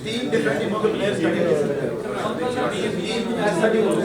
तीन different टीमों के players खड़े हैं। टीम ऐसा भी होता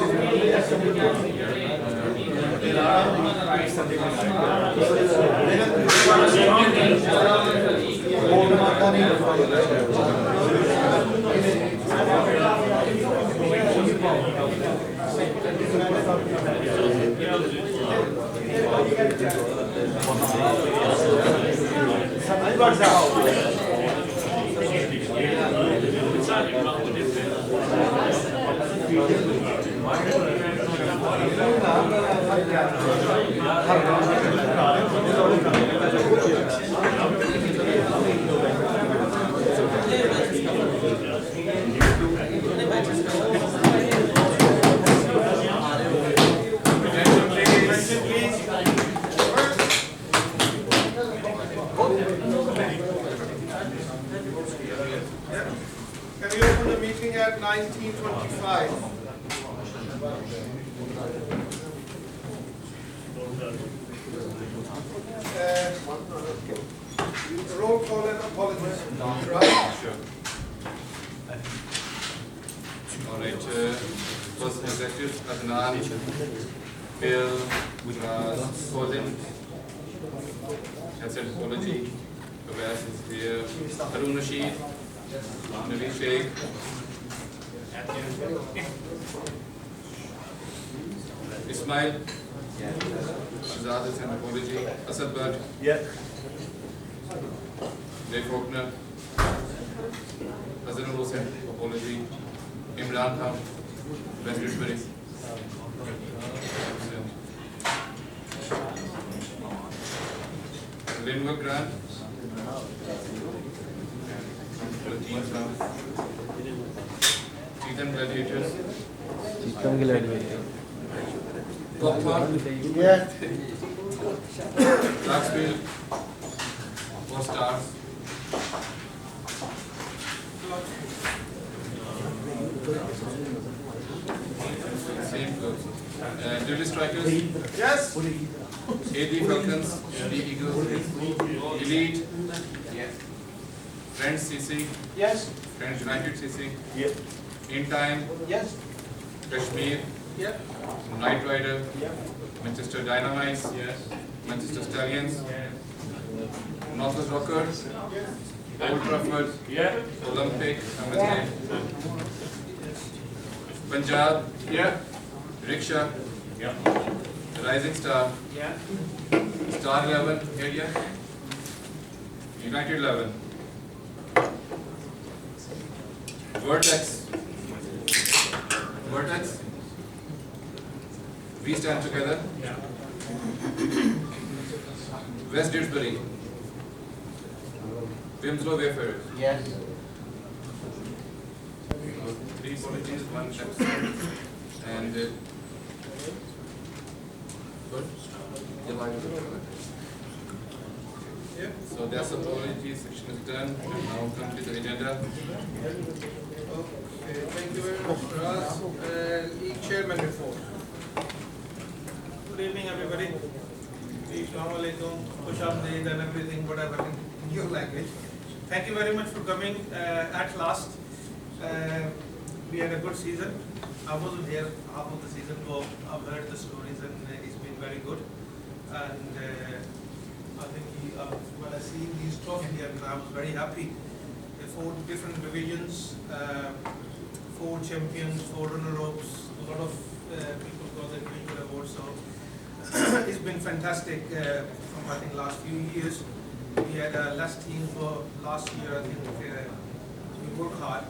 Can we open the meeting at 19:25? Roll call and apologies. Right? Sure. All right. First executive Adnan, Bill, Colin, Asset Apology, Abbas is here, Harun Rashid, Nabi Sheikh, Ismail, Shazad is an apology, Asad Bhatt, Jay Faulkner, Hazanul Hussain, apology, Imran Khan, West Dewsbury, Linwood Grant, Ethan Gladiators, Popcorn, Clarksville, 4 stars. Same goes. Duty Strikers? Yes. AD Falcons, AD Eagles, Elite, Friends CC, Yes. Friends United CC, Yes. In Time, Yes. Kashmir, Yep. Knight Rider, Yep. Manchester Dynamites, Manchester Stallions, Northwest Rockers, Old Trafford, Olympic, Punjab, Rickshaw, Rising Star, Star 11 area, United 11, Vertex, we stand together, West Dewsbury, Winslow Wayfarers. Yes. 3 apologies, 1 absent, and good. So that's the apology section is done. And now come to the agenda. Okay, thank you very much, Faraz. Chairman report. Good evening, everybody. Assalamu alaikum, Khush Amdeed and everything, whatever in your language. Thank you very much for coming at last. We had a good season. I wasn't here half of the season, but I've heard the stories and it's been very good. And I think when I see these trophies, and I was very happy. 4 different divisions, 4 champions, 4 runner-ups, a lot of people got their individual awards. So it's been fantastic from I think last few years. We had less teams for last year. I think we worked hard.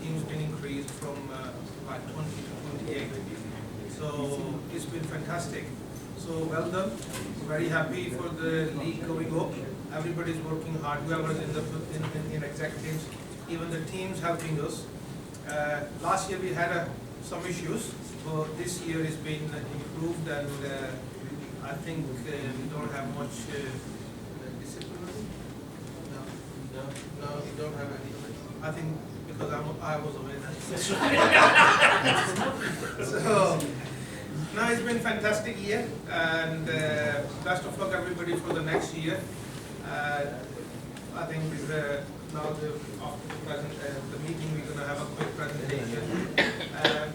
Teams been increased from like 20 to 28. So it's been fantastic. So well done. Very happy for the league going up. Everybody's working hard. Whoever's in executives, even the teams helping us. Last year we had some issues, but this year it's been improved, and I think we don't have much discipline. No, we don't have any. I think because I was away. That's right. So. No, it's been a fantastic year, and best of luck everybody for the next year. I think now after the meeting we're going to have a quick presentation.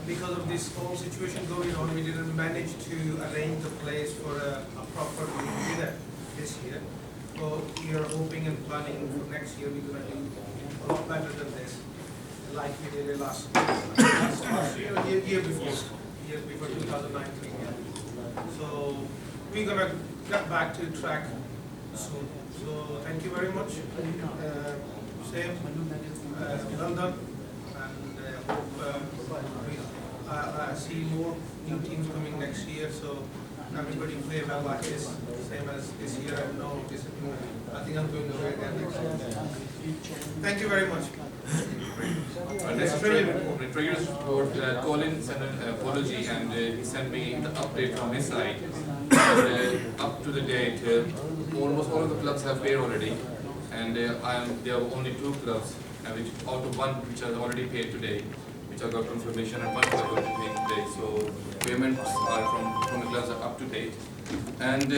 Because of this whole situation going on, we didn't manage to arrange the place for a proper dinner this year. So we are hoping and planning for next year we're going to do a lot better than this, like we did last year before. Years before 2019. So we're gonna get back to track soon. So thank you very much. Same, well done, and hope I see more new teams coming next year. So everybody play well like this, same as this year. I know discipline. I think I'm going to away again next year. Thank you very much. Next triggers report, Colin sent an apology, and he sent me the update from his side. Up to the date, almost all of the clubs have paid already, and there are only 2 clubs, which out of 1 which are already paid today, which I got confirmation, and 1 club will be paid today. So payments are from the clubs are up to date, and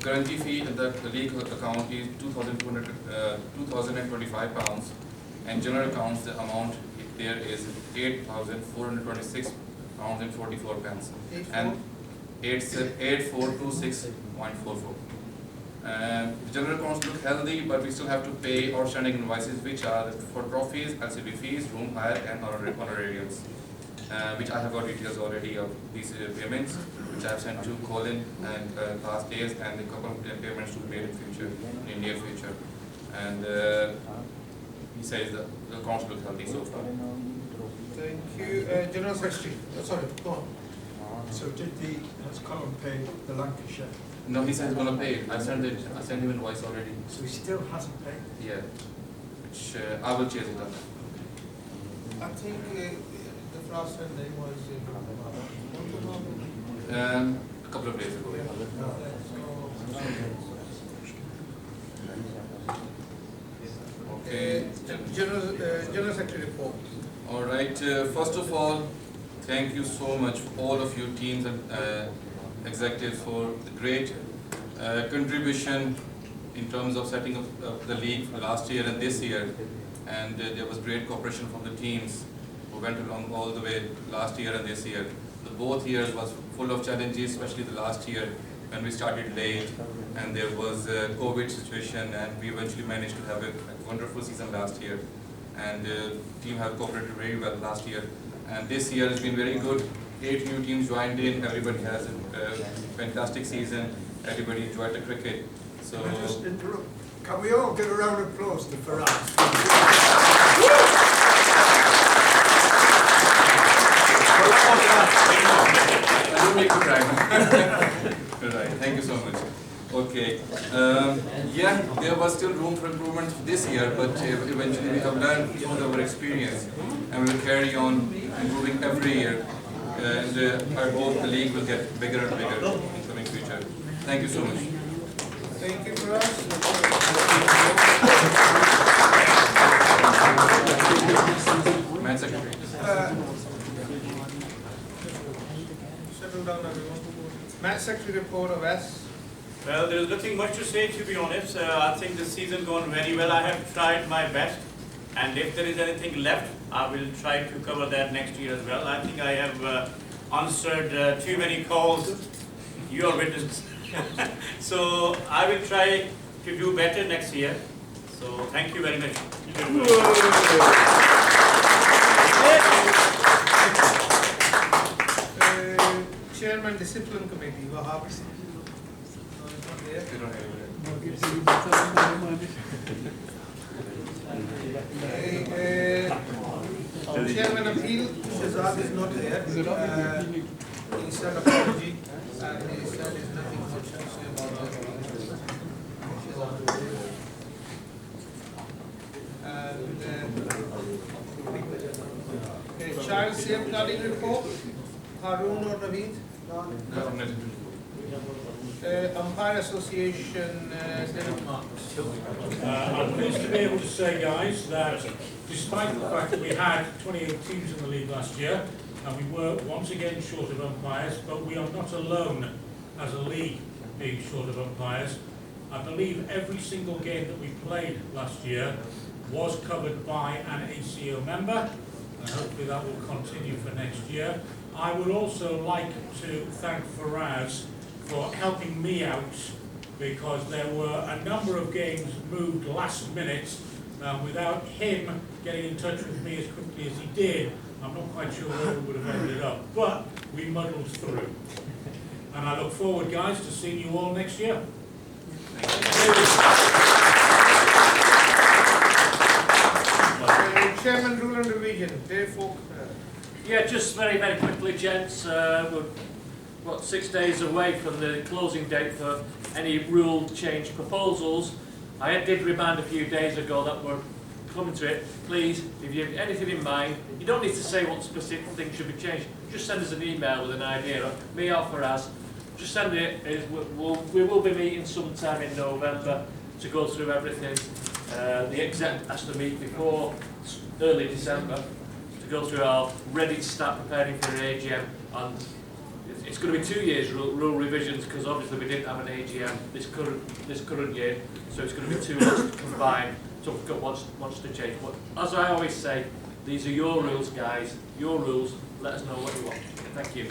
guarantee fee in the league account is £2,025. And general accounts, the amount there is £8,426 and 44 pence, and 8426.44. The general accounts look healthy, but we still have to pay outstanding invoices, which are for trophies, LCB fees, room hire, and honorariums, which I have got details already of these payments, which I have sent to Colin and past days, and a couple of payments to be made in near future. And he says that the accounts look healthy so far. Thank you, General Secretary. Sorry, go on. So has Colin paid the Lancashire? No, he says he's going to pay it. I sent him an invoice already. So he still hasn't paid? Yeah, which I will chase it up. I think the frost and the invoice. A couple of days ago. Okay. General Secretary report. All right. First of all, thank you so much, all of you teams and executives, for the great contribution in terms of setting up the league for last year and this year. And there was great cooperation from the teams who went along all the way last year and this year. The both years was full of challenges, especially the last year when we started late and there was a COVID situation, and we eventually managed to have a wonderful season last year. And the team have cooperated very well last year. And this year has been very good. 8 new teams joined in. Everybody has a fantastic season. Everybody enjoyed the cricket. So. Can I just interrupt? Can we all give a round of applause to Faraz? I don't make you cry. Right. Thank you so much. Okay. Yeah, there was still room for improvement this year, but eventually we have learned with our experience, and we will carry on improving every year. And I hope the league will get bigger and bigger in the coming future. Thank you so much. Thank you for us. Match secretary. Settle down, everyone. Match secretary report of S. Well, there's nothing much to say, to be honest. I think the season gone very well. I have tried my best, and if there is anything left, I will try to cover that next year as well. I think I have answered too many calls. You are witnesses. So I will try to do better next year. So thank you very much. Chairman Discipline Committee, Wahab. We don't have Chairman Appeal, Shazad is not here. He said apology, and he said there's nothing much to say about that. And child safeguarding report, Harun or Naveed? nothing. Umpire Association, David Marks. I'm pleased to be able to say, guys, that despite the fact that we had 28 teams in the league last year, and we were once again short of umpires, but we are not alone as a league being short of umpires. I believe every single game that we played last year was covered by an ACO member, and hopefully that will continue for next year. I would also like to thank Faraz for helping me out, because there were a number of games moved last minute. Without him getting in touch with me as quickly as he did, I'm not quite sure where we would have ended up, but we muddled through. And I look forward, guys, to seeing you all next year. Chairman, Rule and Revision, Dave Falk. Yeah, just very, very quickly, gents. We're, 6 days away from the closing date for any rule change proposals. I did remind a few days ago that we're coming to it. Please, if you have anything in mind, you don't need to say what specific things should be changed. Just send us an email with an idea, or me or Faraz. Just send it. We will be meeting sometime in November to go through everything. The exec has to meet before early December to go through our ready to start preparing for an AGM. And it's going to be 2 years rule revisions, because obviously we didn't have an AGM this current year, so it's going to be 2 months combined. So we've got wants to change. But as I always say, these are your rules, guys. Your rules. Let us know what you want. Thank you.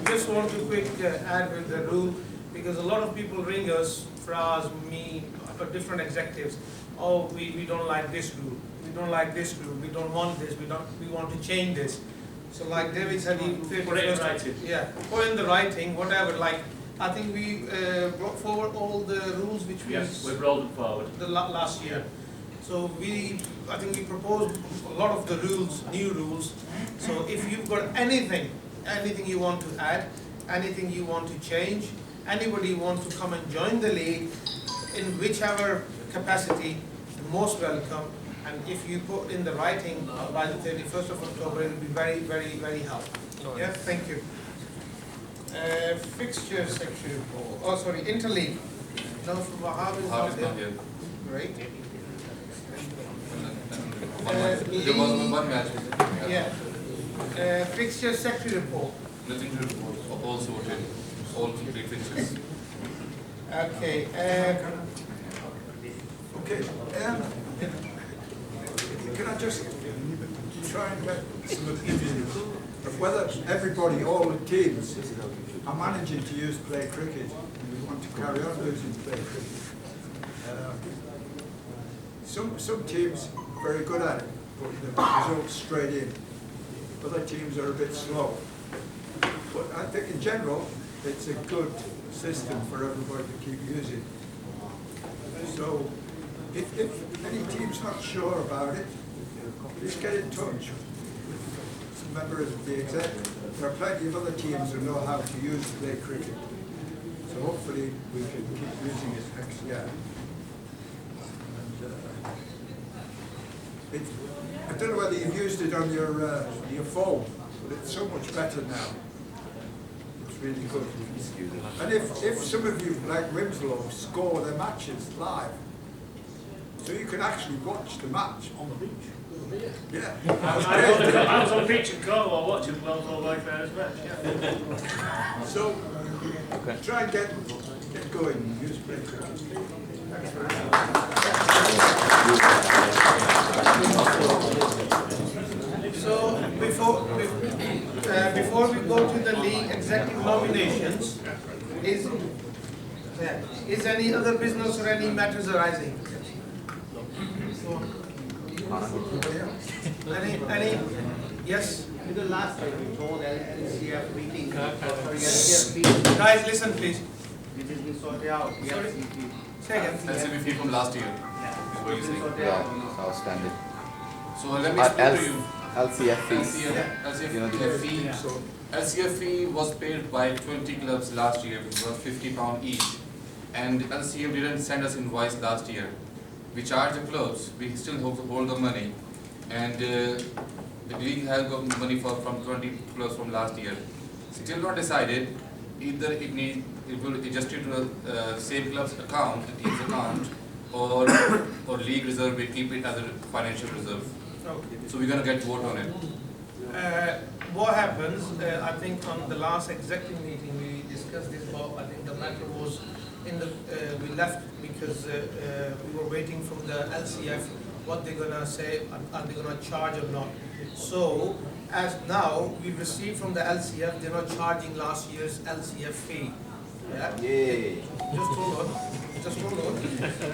Just want to quick add with the rule, because a lot of people ring us, Fraz, me, different executives. Oh, we don't like this rule. We don't like this rule. We don't want this. We want to change this. So like David said, he put it in writing. Yeah, put in the writing, whatever. Like I think we brought forward all the rules which we we've rolled them forward the last year. So I think we proposed a lot of the rules, new rules. So if you've got anything you want to add, anything you want to change, anybody wants to come and join the league in whichever capacity, most welcome. And if you put in the writing by the 31st of October, it will be very, very, very helpful. Yeah, thank you. Fixture section report. Oh, sorry, interleague. No, from Wahab is not there. Great. There was one match. Yeah. Fixture sector report. Nothing to report. All sorted. All complete fixtures. Okay. Okay. Can I just try and get some opinion of whether everybody, all the teams, are managing to use play cricket and we want to carry on using play cricket? Some teams are very good at it, putting the results straight in. Other teams are a bit slow. But I think in general, it's a good system for everybody to keep using. So if any team's not sure about it, please get in touch with some members of the exec. There are plenty of other teams who know how to use play cricket. So hopefully we can keep using it next year. And, I don't know whether you've used it on your phone, but it's so much better now. It's really good. And if some of you, like Winslow, score the matches live, so you can actually watch the match on the beach. Yeah. I was on the beach in Cornwall watching Wells Wayfarers match. Yeah. So try and get going. Use play cricket. Thanks very much. So before we go to the league executive nominations, is any other business or any matters arising? Any? Yes? In the last time we told LCF meeting, LCF meeting, Guys, listen please. which has been sorted out. Sorry? Say again. LCB fee from last year. Is what you're saying. Yeah, outstanding. So let me explain to you. LCF fees. LCF fee. LCF fee was paid by 20 clubs last year, which was £50 each. And LCF didn't send us invoice last year. We charged the clubs, we still hold the money. And the league has got money from 20 clubs from last year. Still not decided, either it will adjust it to the same club's account, the team's account, or league reserve, we keep it as a financial reserve. Okay. So we're going to get vote on it. What happens, I think on the last executive meeting we discussed this, but I think the matter was we left because we were waiting from the LCF what they're gonna say, are they gonna charge or not. So as now we received from the LCF, they're not charging last year's LCF fee. Yeah. Yay. Just hold on.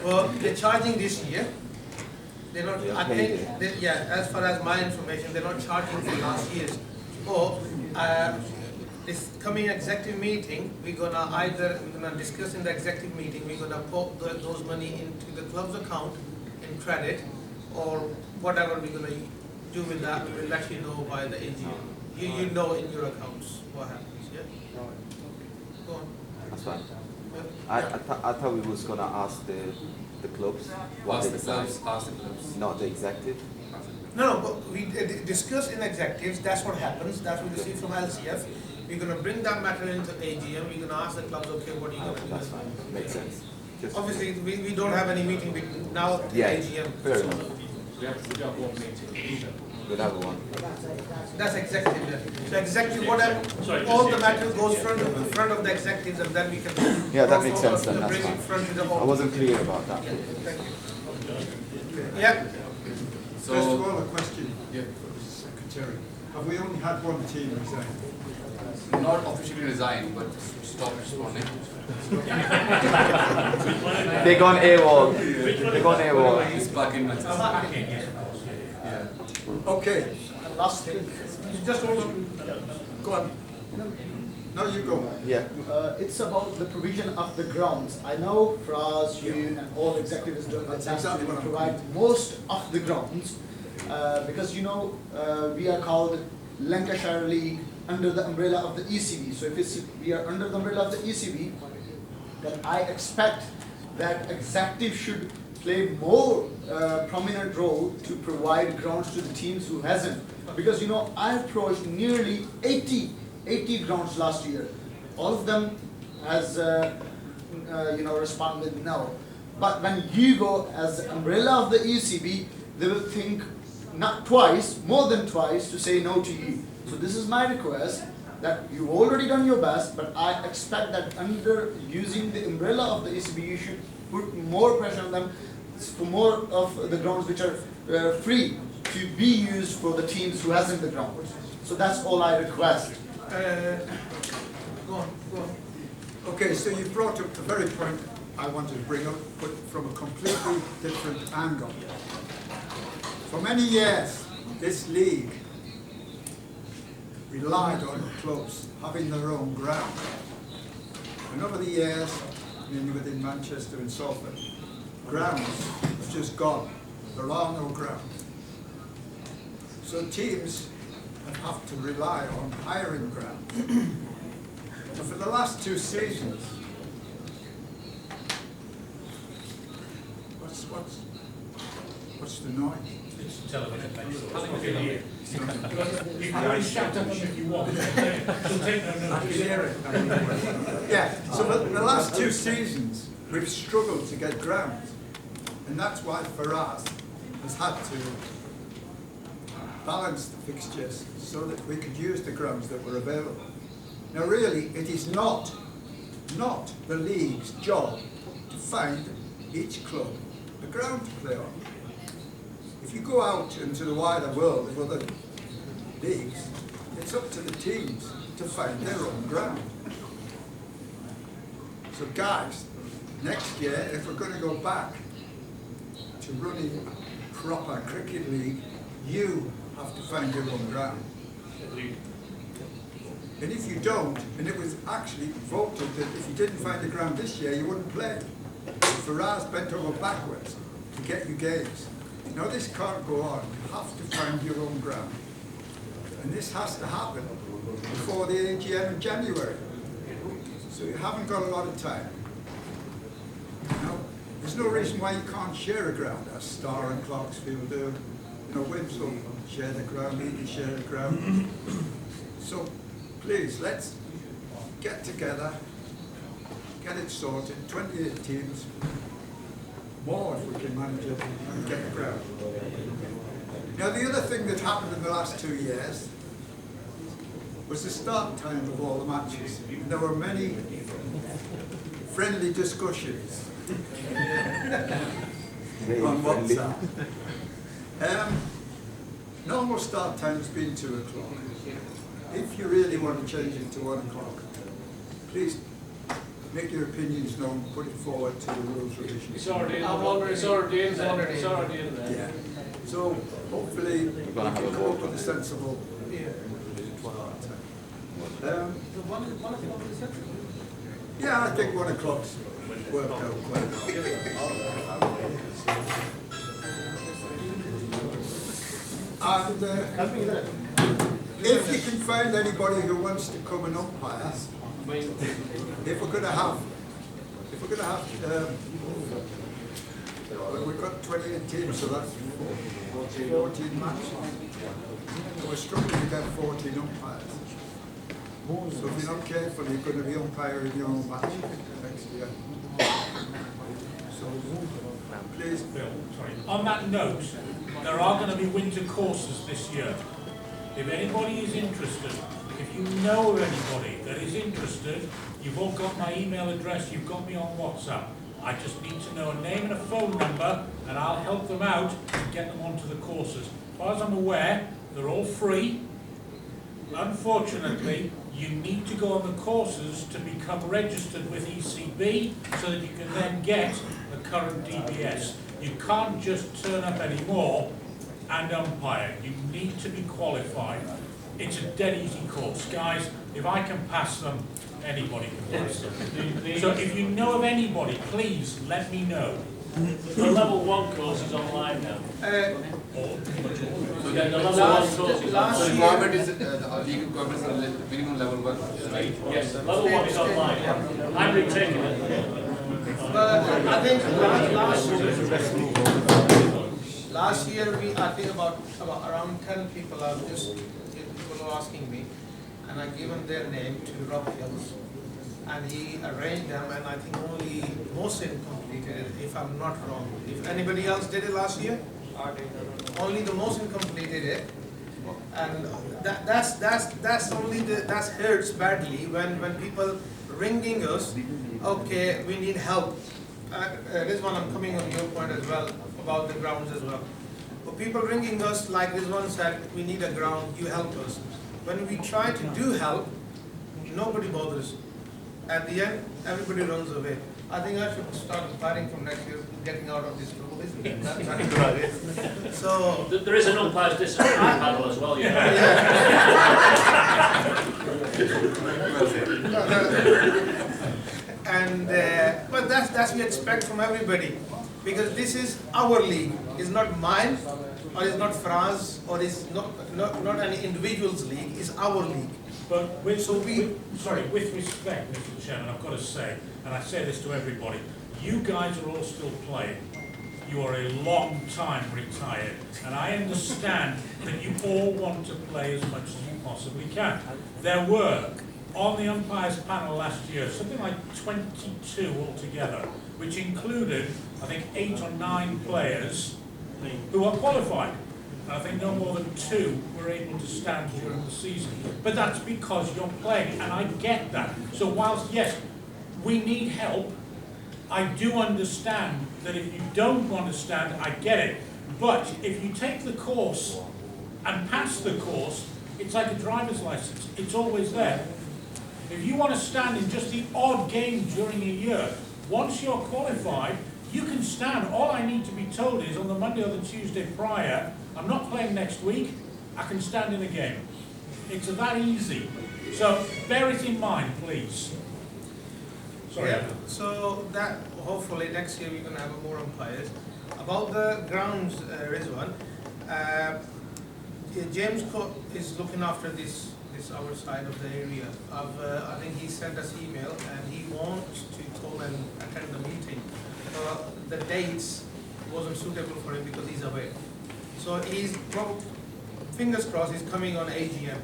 Well, they're charging this year. They're not. I think. As far as my information, they're not charging for last year's. Or this coming executive meeting, we're gonna discuss in the executive meeting. We're gonna put those money into the club's account in credit, or whatever we're gonna do with that. We'll let you know by the AGM. You know in your accounts what happens. Yeah. Go on. That's fine. Yeah. I thought we was gonna ask the clubs what Ask they the clubs, decide, ask the clubs. not the executive. No, but we discuss in executives, that's what happens, that's what we receive from LCF. We're going to bring that matter into AGM, we're going to ask the clubs, okay, what are you going to do? That's fine. Makes sense. Just Obviously, we don't have any meeting now at yeah, AGM. fair enough. We don't want meeting. We'll have one. That's executive. Yeah. So executive, whatever, all the matter goes in front of the executives, and then we can. Yeah, that makes sense then, that's bring it fine. in front of the whole. I wasn't clear about that. Yeah, thank you. Yeah. First of all, a question Yeah. for the secretary. Have we only had one team resign? Not officially resigned, but stop responding. They gone AWOL. They gone AWOL. He's back in Manchester. Yeah. Okay. last thing, Just hold on. Go on. No, you go. Yeah. it's about the provision of the grounds. I know Fraz, you and all executives doing the That's best exactly to what I'm provide most of the grounds. Because we are called Lancashire League under the umbrella of the ECB. So if we are under the umbrella of the ECB, then I expect that executive should play more prominent role to provide grounds to the teams who hasn't. Because I approached nearly 80 grounds last year. All of them has responded no. But when you go as the umbrella of the ECB, they will think not twice, more than twice to say no to you. So this is my request, that you've already done your best, but I expect that under using the umbrella of the ECB, you should put more pressure on them for more of the grounds which are free to be used for the teams who hasn't the ground. So that's all I request. Go on. Okay, so you brought up the very point I wanted to bring up, but from a completely different angle. For many years, this league relied on clubs having their own ground. And over the years, mainly within Manchester and Salford, grounds have just gone. There are no grounds. So teams have to rely on hiring grounds. And for the last 2 seasons, what's the noise? it's television next door. It's not in here. You can always shout at them if you want. She'll take no I can notice. hear it. Yeah, so the last 2 seasons, we've struggled to get grounds. And that's why Faraz has had to balance the fixtures so that we could use the grounds that were available. Now really, it is not the league's job to find each club a ground to play on. If you go out into the wider world of other leagues, it's up to the teams to find their own ground. So guys, next year, if we're going to go back to running a proper cricket league, you have to find your own ground. And if you don't, and it was actually voted that if you didn't find a ground this year, you wouldn't play. Faraz bent over backwards to get you games. Now this can't go on. You have to find your own ground. And this has to happen before the AGM in January. So you haven't got a lot of time. Now, there's no reason why you can't share a ground, as Star and Clarksfield do. You know, Winslow share the ground, Ely share the ground. So please, let's get together, get it sorted, 28 teams, more if we can manage it and get the ground. Now the other thing that happened in the last 2 years was the start time of all the matches. And there were many friendly discussions on WhatsApp. Normal start time has been 2 o'clock. If you really want to change it to 1 o'clock, please make your opinions known, put it forward to the rules revision. It's already in there. It's already in there. It's already in there. Yeah. So hopefully we can come up with a sensible start time. Yeah, I think 1 o'clock's worked out quite well. And if you can find anybody who wants to come and umpire, if we're going to have, well, we've got 28 teams, so that's 14 matches. So we're struggling to get 14 umpires. So if you're not careful, you're going to be umpiring your own match next year. So please, Bill, sorry. On that note, there are going to be winter courses this year. If anybody is interested, if you know of anybody that is interested, you've all got my email address, you've got me on WhatsApp. I just need to know a name and a phone number, and I'll help them out and get them onto the courses. As far as I'm aware, they're all free. Unfortunately, you need to go on the courses to become registered with ECB so that you can then get the current DBS. You can't just turn up anymore and umpire. You need to be qualified. It's a dead easy course. Guys, if I can pass them, anybody can pass them. So if you know of anybody, please let me know. The level 1 course is online now. So Yeah, the level 1 course is last the online. year- requirement is, the legal requirement is minimum level 1, right? Yes, level 1 is online. I'm retaking it. But I think last year I think about around 10 people are just people are asking me, and I given their name to Rob Hills, and he arranged them, and I think only Mohsin completed it, if I'm not wrong. If anybody else did it last year, only the Mohsin completed it, and that's only that hurts badly when people ringing us. Okay, we need help. This one I'm coming on your point as well about the grounds as well. But people ringing us like this one said, we need a ground, you help us. When we try to do help, nobody bothers. At the end, everybody runs away. I think I should start fighting from next year, getting out of this trouble, isn't it? That's a good idea. So There is an umpire's discipline panel as well, yeah. And but that's we expect from everybody, because this is our league. It's not mine, or it's not France, or it's not any individual's league. It's our league. But with, So we- with respect, Mr. Chairman, I've got to say, and I say this to everybody, you guys are all still playing. you are a long time retired, and I understand that you all want to play as much as you possibly can. There were, on the umpires panel last year, something like 22 altogether, which included, I think, 8 or 9 players who are qualified. And I think no more than 2 were able to stand during the season. But that's because you're playing, and I get that. So whilst, yes, we need help, I do understand that if you don't want to stand, I get it. But if you take the course and pass the course, it's like a driver's license. It's always there. If you want to stand in just the odd game during a year, once you're qualified, you can stand. All I need to be told is on the Monday or the Tuesday prior, I'm not playing next week, I can stand in a game. It's that easy. So bear it in mind, please. Sorry. Yeah, so that hopefully next year we're going to have more umpires. About the grounds, Rizwan, James is looking after this our side of the area. I think he sent us email and he wants to come and attend the meeting. The dates wasn't suitable for him because he's away. So he's fingers crossed he's coming on AGM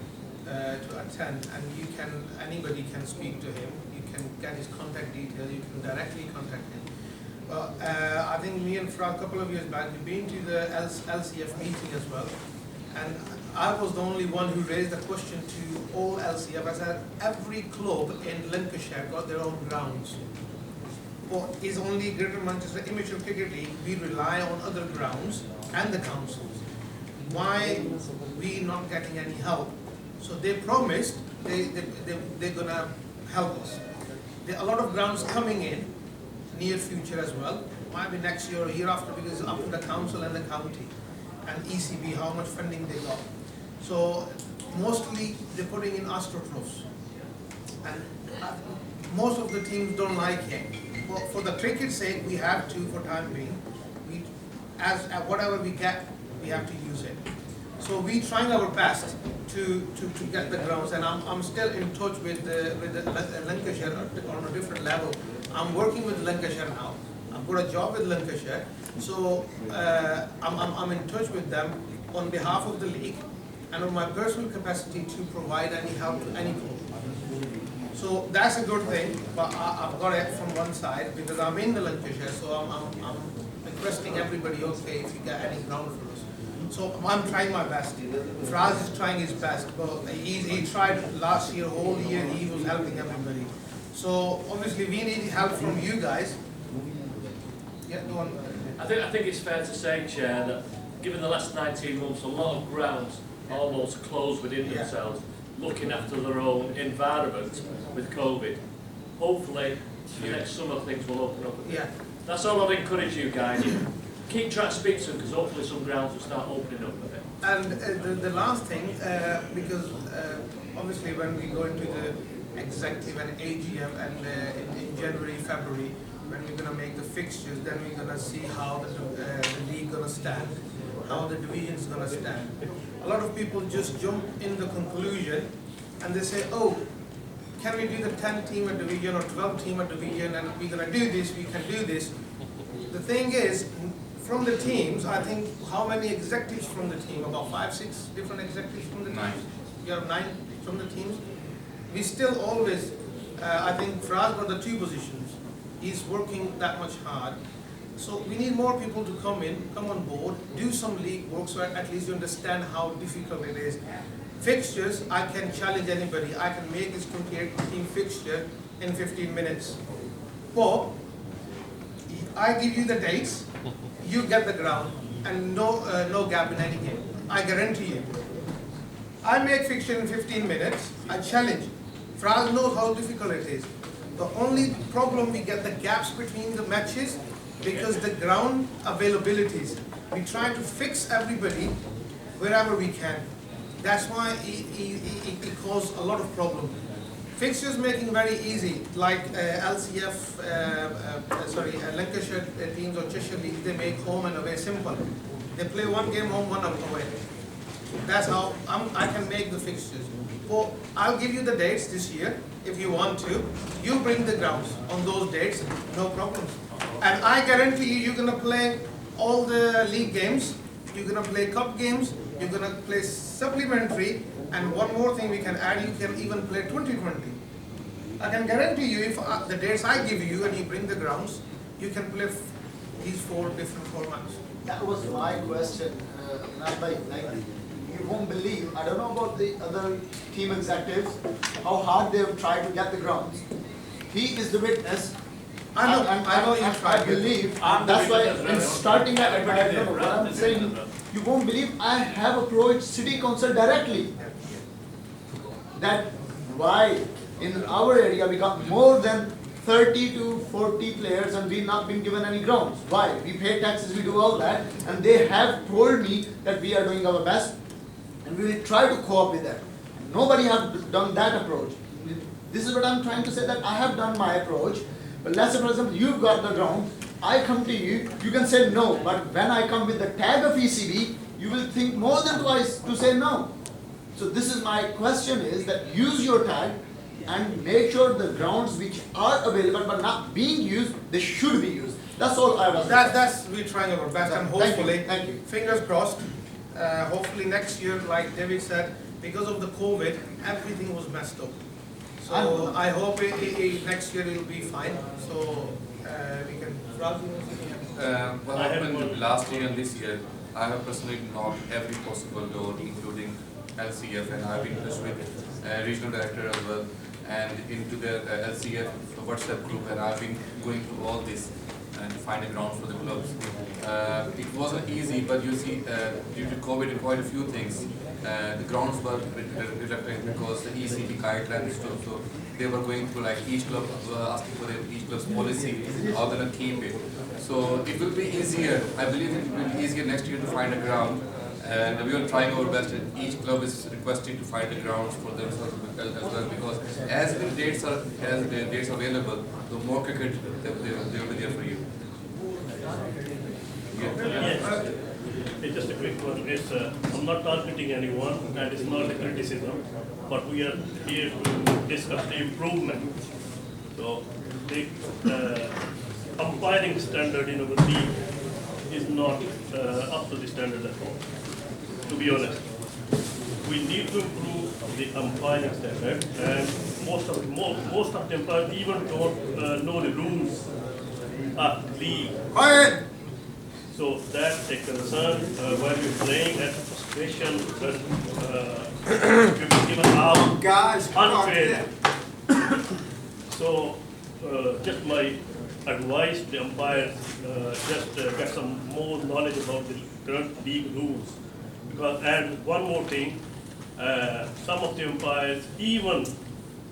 to attend, and anybody can speak to him. You can get his contact details. You can directly contact him. I think me and Fra a couple of years back we've been to the LCF meeting as well, and I was the only one who raised the question to all LCF. I said every club in Lancashire got their own grounds. But it's only Greater Manchester Immature Cricket League, we rely on other grounds and the councils. Why we not getting any help? So they promised they're gonna help us. There are a lot of grounds coming in near future as well. Might be next year or year after, because it's up to the council and the county and ECB how much funding they got. So mostly they're putting in astroturfs, and most of the teams don't like it. But for the cricket's sake, we have to, for time being, whatever we get, we have to use it. So we're trying our best to get the grounds, and I'm still in touch with Lancashire on a different level. I'm working with Lancashire now. I've got a job with Lancashire, so I'm in touch with them on behalf of the league and on my personal capacity to provide any help to any club. So that's a good thing, but I've got it from one side because I'm in the Lancashire, so I'm requesting everybody, okay, if you get any ground for us. So I'm trying my best. Fraz is trying his best, but he tried last year, whole year, he was helping everybody. So obviously we need help from you guys. Yeah, go on. I think it's fair to say, Chair, that given the last 19 months, a lot of grounds almost closed within themselves, looking after their own environment with COVID. Hopefully, next summer things will open up again. Yeah. That's all I'd encourage you guys. Keep trying to speak to them, because hopefully some grounds will start opening up a bit. And the last thing, because obviously when we go into the executive and AGM and in January, February, when we're going to make the fixtures, then we're going to see how the league going to stand, how the division is going to stand. A lot of people just jump in the conclusion and they say, oh, can we do the 10-team a division or 12-team a division, and we're going to do this, we can do this. The thing is, from the teams, I think, how many executives from the team? About 5, 6 different executives from the teams? 9. You have 9 from the teams? We still always, I think Fraz got the 2 positions. He's working that much hard. So we need more people to come on board, do some league work, so at least you understand how difficult it is. Fixtures, I can challenge anybody. I can make this 28-team fixture in 15 minutes. But I give you the dates, you get the ground, and no gap in any game. I guarantee you. I make fixture in 15 minutes, I challenge. Fraz knows how difficult it is. The only problem, we get the gaps between the matches because the ground availabilities. We try to fix everybody wherever we can. That's why it caused a lot of problems. Fixtures making very easy, like LCF, Lancashire teams or Cheshire League, they make home and away simple. They play one game home, one away. That's how I can make the fixtures. Well, I'll give you the dates this year if you want to. You bring the grounds on those dates, no problem. And I guarantee you, you're going to play all the league games, you're gonna play cup games, you're gonna play supplementary, and one more thing we can add, you can even play 2020. I can guarantee you, if the dates I give you and you bring the grounds, you can play these 4 different formats. That was my question. Like, you won't believe, I don't know about the other team executives, how hard they've tried to get the grounds. He is the witness. I know you tried. I believe, I'm the that's why witness as well. in starting at, Everybody I there, don't know, what right? I'm This saying, is as well. you won't believe I have approached city council directly. That why in our area we got more than 30 to 40 players and we've not been given any grounds. Why? We pay taxes, we do all that, and they have told me that we are doing our best and we will try to co-op with that. Nobody has done that approach. This is what I'm trying to say, that I have done my approach, but let's say for example you've got the ground, I come to you, you can say no, but when I come with the tag of ECB, you will think more than twice to say no. So this is my question, is that use your tag and make sure the grounds which are available but not being used, they should be used. That's all I was saying. That's we're trying our best, and Thank you, hopefully, thank you. fingers crossed, hopefully next year, like David said, because of the COVID, everything was messed up. So I hope next year it will be fine. So we can. What happened last year and this year, I have personally knocked every possible door, including LCF, and I've been in touch with regional director as well, and into the LCF WhatsApp group, and I've been going through all this and find a ground for the clubs. It wasn't easy, but you see, due to COVID and quite a few things, the grounds were reluctant because the ECB guidelines, so they were going through, like, each club asking for each club's policy, how they're going to keep it. So it will be easier, I believe it will be easier next year to find a ground, and we are trying our best, and each club is requesting to find the grounds for themselves as well, because as the dates are available, the more cricket they will be there for you. Yes. It's just a quick one. I'm not targeting anyone, and it's not a criticism, but we are here to discuss the improvement. So the umpiring standard in our league is not up to the standard at all, to be honest. We need to improve the umpiring standard, and most of the umpires even don't know the rules of league. Quiet. So that's a concern while you're playing, that's a frustration when you've been given out Guys, come on, unfairly. So just my advice to the umpires, just get some more knowledge about the current league rules. Because, and one more thing, some of the umpires, even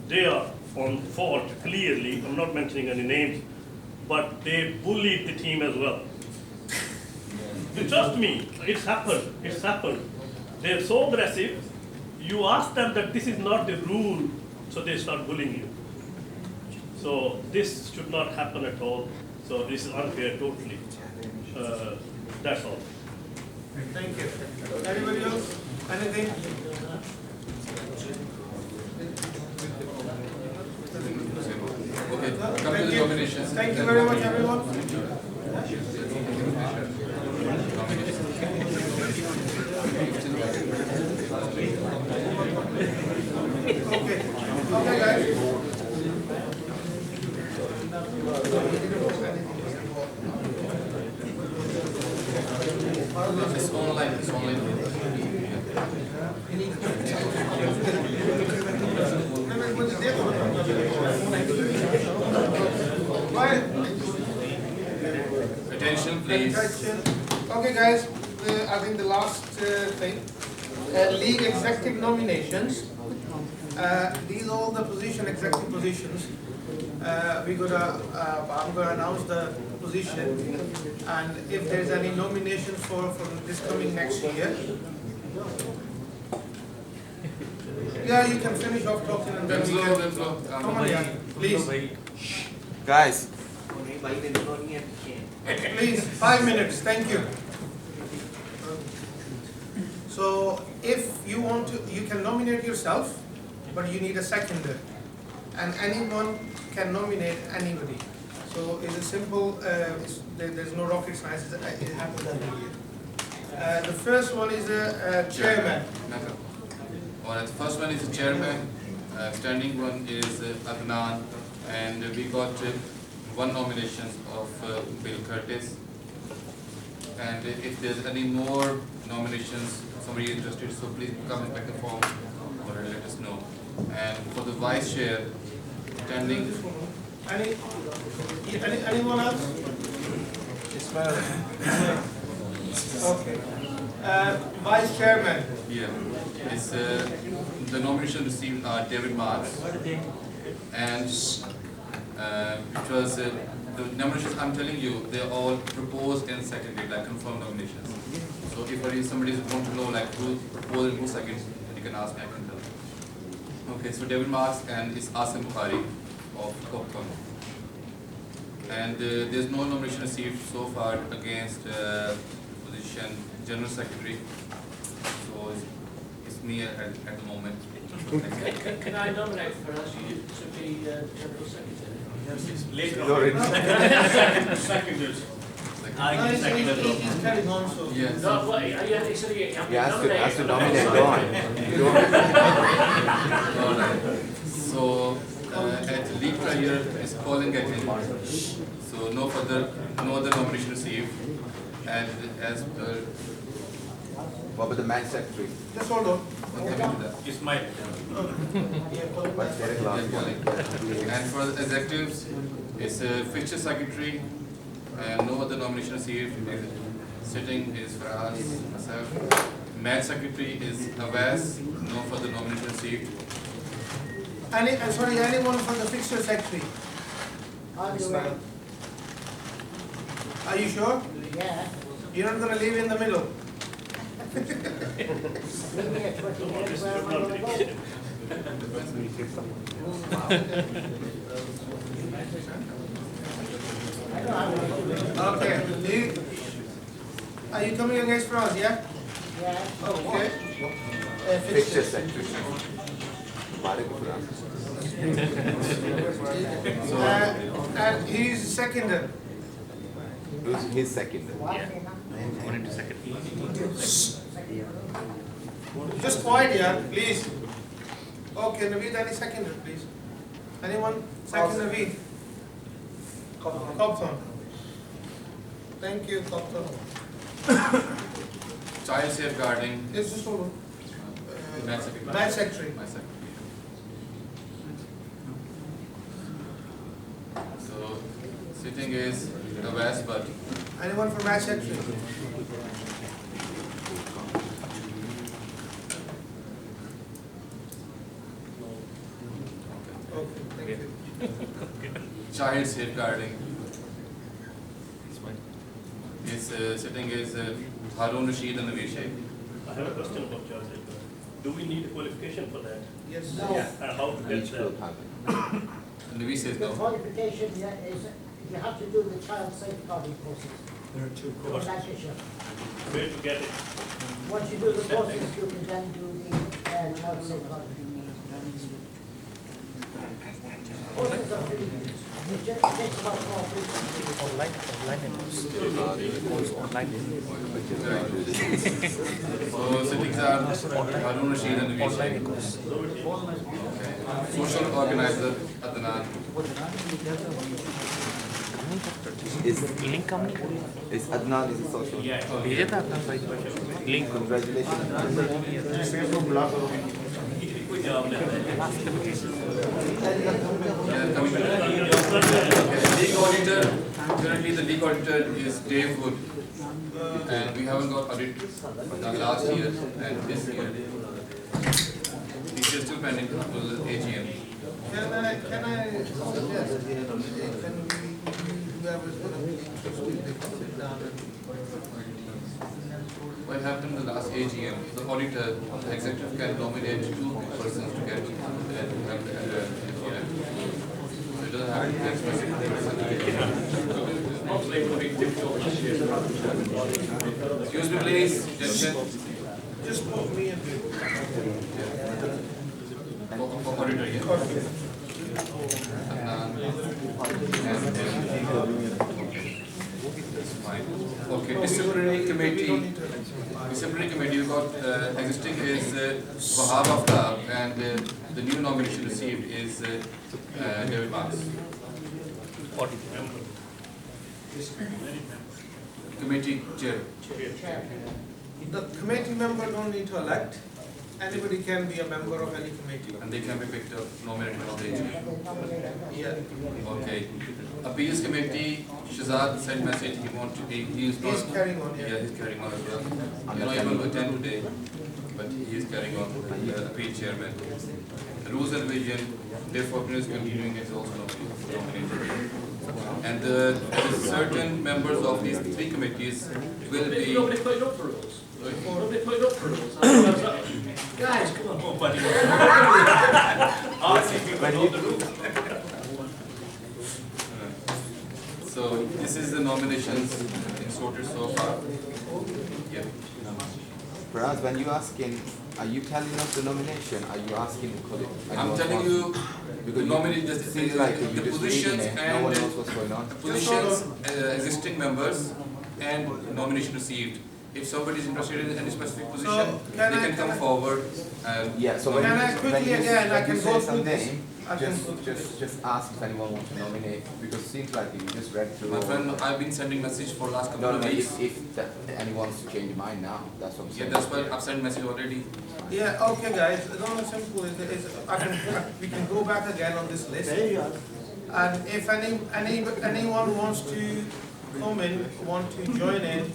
they are on fault clearly, I'm not mentioning any names, but they bullied the team as well. Trust me, it's happened. They're so aggressive, you ask them that this is not the rule, so they start bullying you. So this should not happen at all. So this is unfair totally. That's all. Thank you. Anybody else? Anything? Okay, come to the nominations. Thank you very much, everyone. Okay. Okay, guys. It's online, it's online. Attention, please. Okay, guys, I think the last thing, league executive nominations. These are all the executive positions. I'm gonna announce the position, and if there's any nomination for this coming next year. Yeah, you can finish off talking and then we can. Come on, yeah, please. Guys, Please, 5 minutes, thank you. So if you want to, you can nominate yourself, but you need a seconder. And anyone can nominate anybody. So So it's a simple, there's no rocket science, it happens every year. The first one is a chairman. Alright, the first one is the chairman, standing one is Adnan, and we got one nomination of Bill Curtis. And if there's any more nominations, somebody interested, so please come and back the form or let us know. And for the vice chair, standing. Anyone else? Okay. Vice chairman. Yeah, it's the nomination received are David Marks, and which was the nominations I'm telling you, they're all proposed and seconded, like confirmed nominations. So if somebody want to know like who proposed and who seconded, you can ask me, I can tell you. Okay, so David Marks and it's Asim Bukhari of Copcom. And there's no nomination received so far against position General Secretary. So it's me at the moment. Can I nominate for us to be General Secretary? Later on. Seconded. He's carrying on, so. Yes. No, well, yeah, he said he has to nominate, go on. Alright. So at lead career is calling at him. So no other nomination received. And as per What about the man secretary? Just hold on. coming to that. It's my What's Derek last one? And for the executives, it's a fixture secretary, and no other nomination received. Sitting is Faraz, myself. Match secretary is Awais, no further nomination received. Anyone for the fixture secretary? Are you sure? Yeah. You're not going to leave in the middle? Give me a 20 minutes where I'm going to go. I know I'm going to do it. Okay. Are you coming against France, yeah? Yeah. Okay. Fixture secretary. And he's seconder. Who's his second? Just quiet here, please. Okay, Naveed, any seconder, please? Anyone? Second Naveed. Copton. Thank you, Copton. Child safeguarding, Yes, just hold on. match secretary. Match secretary. My secretary. So sitting is Awais, but Anyone for match secretary? Okay, thank you. child safeguarding. Is sitting is Harun Rashid and Naveed Sheikh. I have a question about child safeguarding. Do we need a qualification for that? Yes. And how to get Each that? group have it. Naveed says The no. qualification is you have to do the child safeguarding courses There are two in courses. Lancashire. Where to get it? Once you do the courses, you can then do the child safeguarding. Courses are free. It just takes about 4 weeks. So sittings are Harun Rashid and Naveed Sheikh. Okay. Social organizer Adnan. Is Adnan is a social? yeah. Congratulations. Good job. Yeah, coming to league auditor. Currently the league auditor is Dave Wood. And we haven't got audit last year and this year. This is still pending for the AGM. Can I suggest, can whoever's going to sit down and What happened in the last AGM, the auditor, the executive can nominate 2 persons to get AGM. So it doesn't have to get specific. Hopefully it will be difficult this year. Excuse me please, gentlemen. just quote me and For auditor, yeah. Okay, disciplinary committee. Disciplinary committee we got existing is Wahab Aftab, and the new nomination received is David Marks. Committee chair. The committee member don't need to elect. Anybody can be a member of any committee. And they can be picked up, nominated on the AGM. Yeah. Okay. Appeals committee, Shazad sent message he want to be, he is not. He's carrying on, Yeah, he's carrying on as well. He's not able to attend today, but he is carrying on the appeal chairman. The rules and revision, Dave Faulkner is continuing, is also nominated. And certain members of these three committees will be. Nobody put it up for rules. Nobody put it up for rules. Guys, come on. Nobody. Asking people know the rules. So this is the nominations in sorted so far. Yeah. Whereas when you asking, are you telling us the nomination? Are you asking the colleague? I'm telling you, because nominate it just seems like the you just positions reading it, no and one knows what's going on. positions, existing members, and nomination received. If somebody is interested in any specific position, can they I- can come forward. And Yeah, so when Can I you, quickly when you, again, I when can you go say through some this. name, I can go through just ask if anyone wants to nominate, because it seems like you just read through. my all friend, of it. I've been sending message for last couple No, of no, weeks. if anyone wants to change your mind now, that's what I'm Yeah, saying. that's why I've sent message already. Yeah, okay guys, it's only simple is we can go back again on this list. And if anyone wants to come in, want to join in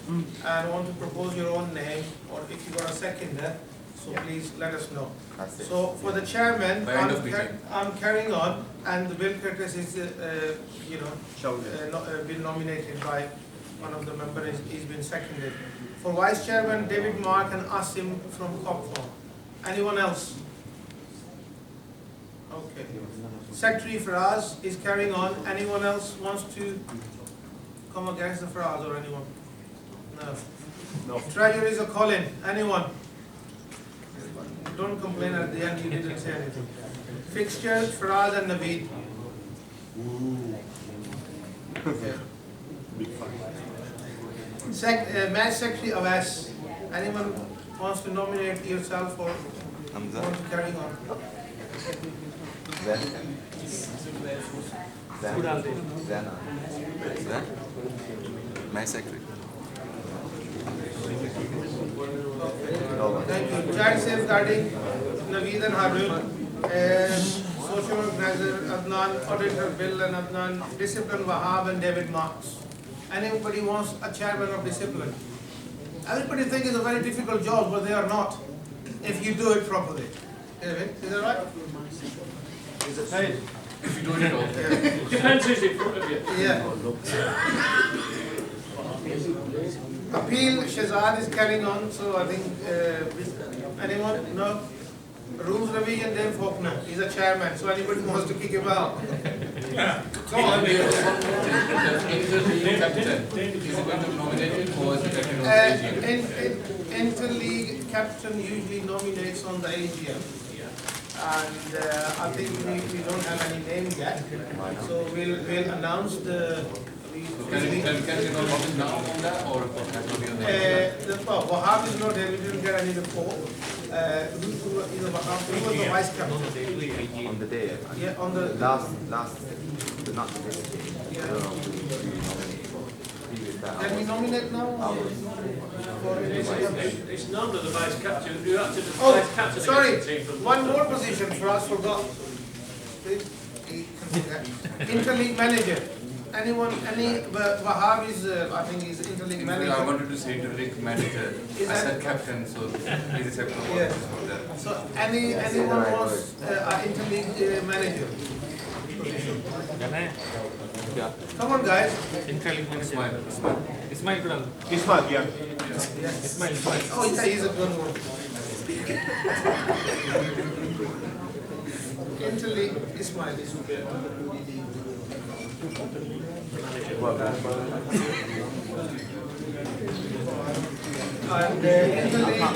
and want to propose your own name, or if you got a seconder, so please let us know. That's it. So for the chairman, By end of meeting. I'm carrying on, and the Bill Curtis is, been nominated by one of the members, he's been seconded. For vice chairman, David Mark and Asim from Copthorne. Anyone else? Okay. Secretary Faraz is carrying on. Anyone else wants to come against the Faraz or anyone? No. No. Treasurer is a Colin. Anyone? Don't complain at the end you didn't say anything. Fixtures, Faraz and Naveed. Okay. Match Secretary Awais. Anyone wants to nominate yourself or Hamza? want to carry on? Zen. Zen. My secretary. Thank you. Child safeguarding, Naveed and Harun. Social organizer, Adnan, auditor Bill and Adnan, discipline Wahab and David Marks. Anybody wants a chairman of discipline? Everybody thinks it's a very difficult job, but they are not, if you do it properly. Is that right? Is it paid? If you do it all. Depends who's in front of you. Yeah. Appeal, Shazad is carrying on, so I think, anyone? No? Rules revision, Dave Faulkner, he's a chairman, so anybody wants to kick him out? Come on. Interleague captain. Is it going to be nominated or is it captain of the AGM? Interleague captain usually nominates on the AGM. And I think we don't have any name yet, so we'll announce the. Can you nominate now on that or have to be on the Wahab is not there, we didn't get any report. Who was the vice captain? On the day. Yeah, on the. Last, not this day. Yeah. I don't know who nominated. Previous that. Can we nominate now? It's none of the vice captain. You have to the Oh, vice captain. sorry, against the team from- one more position for us forgot. Interleague manager. Anyone, Wahab is, I think he's interleague I manager. wanted to say interleague manager. Is I that- said captain, so he's a second of all Yeah. this for that. So anyone wants an interleague manager? Yeah. Come on guys. Ismail. Ismail, yeah. Oh yeah, he's a good one. Interleague Ismail. And interleague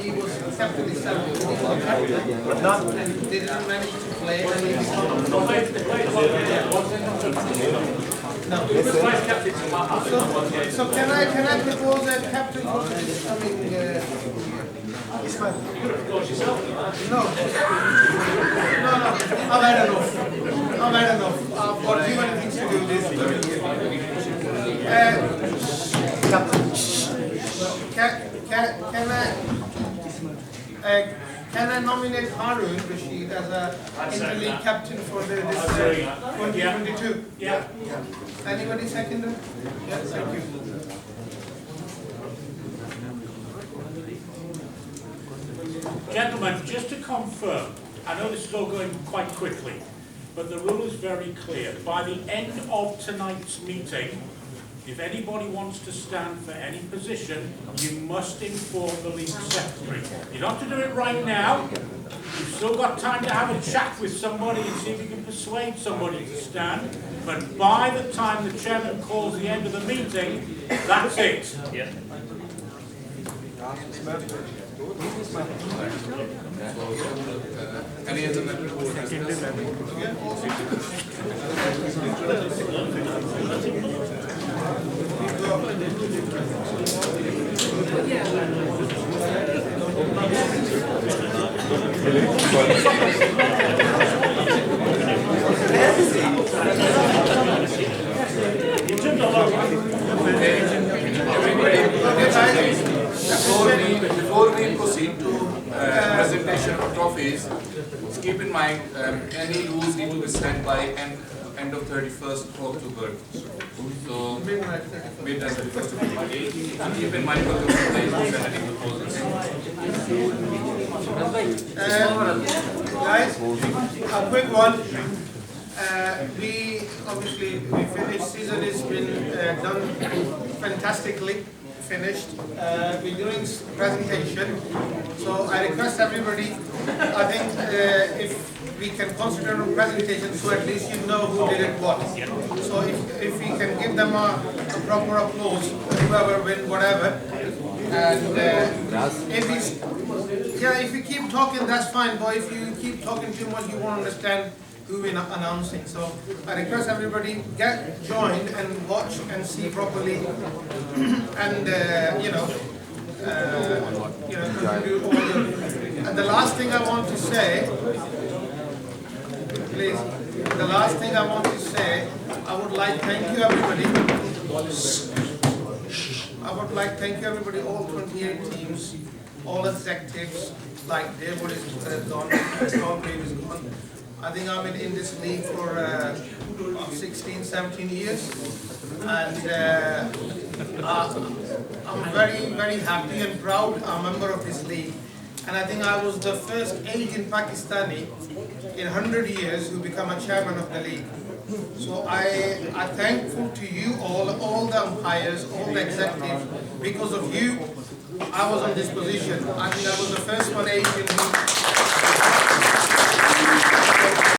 he was captain his but not didn't manage to play. So can I propose a captain for this coming Ismail? No. I've had enough. I've got too many things to do this. Can I nominate Harun Rashid as a interleague captain for this 2022? Yeah. Anybody second it? Yes, thank you. Gentlemen, just to confirm, I know this is all going quite quickly, but the rule is very clear. By the end of tonight's meeting, if anybody wants to stand for any position, you must inform the league secretary. You don't have to do it right now. You've still got time to have a chat with somebody and see if you can persuade somebody to stand. But by the time the chairman calls the end of the meeting, that's it. Yeah. Any other Before we proceed to presentation of trophies, keep in mind any rules need to be set by end of 31st October. So midnight 31st October. Keep in mind what the rules and any proposals. Guys, a quick one. We finished. Season has been done fantastically. Finished. We're doing presentation. So I request everybody. I think if we can concentrate on presentation, so at least you know who did it what. So if we can give them a proper applause, whoever win whatever. And if you keep talking, that's fine. But if you keep talking too much, you won't understand who we're announcing. So I request everybody get joined and watch and see properly, and contribute all the. And the last thing I want to say, please. The last thing I want to say, I would like to thank you everybody. I would like to thank you everybody, all 28 teams, all executives, like David is gone, Tom Green is gone. I think I'm in this league for 16, 17 years, and I'm very, very happy and proud I'm a member of this league. And I think I was the first Asian Pakistani in 100 years who become a chairman of the league. So I'm thankful to you all the umpires, all the executives. Because of you, I was in this position. I think I was the first one Asian who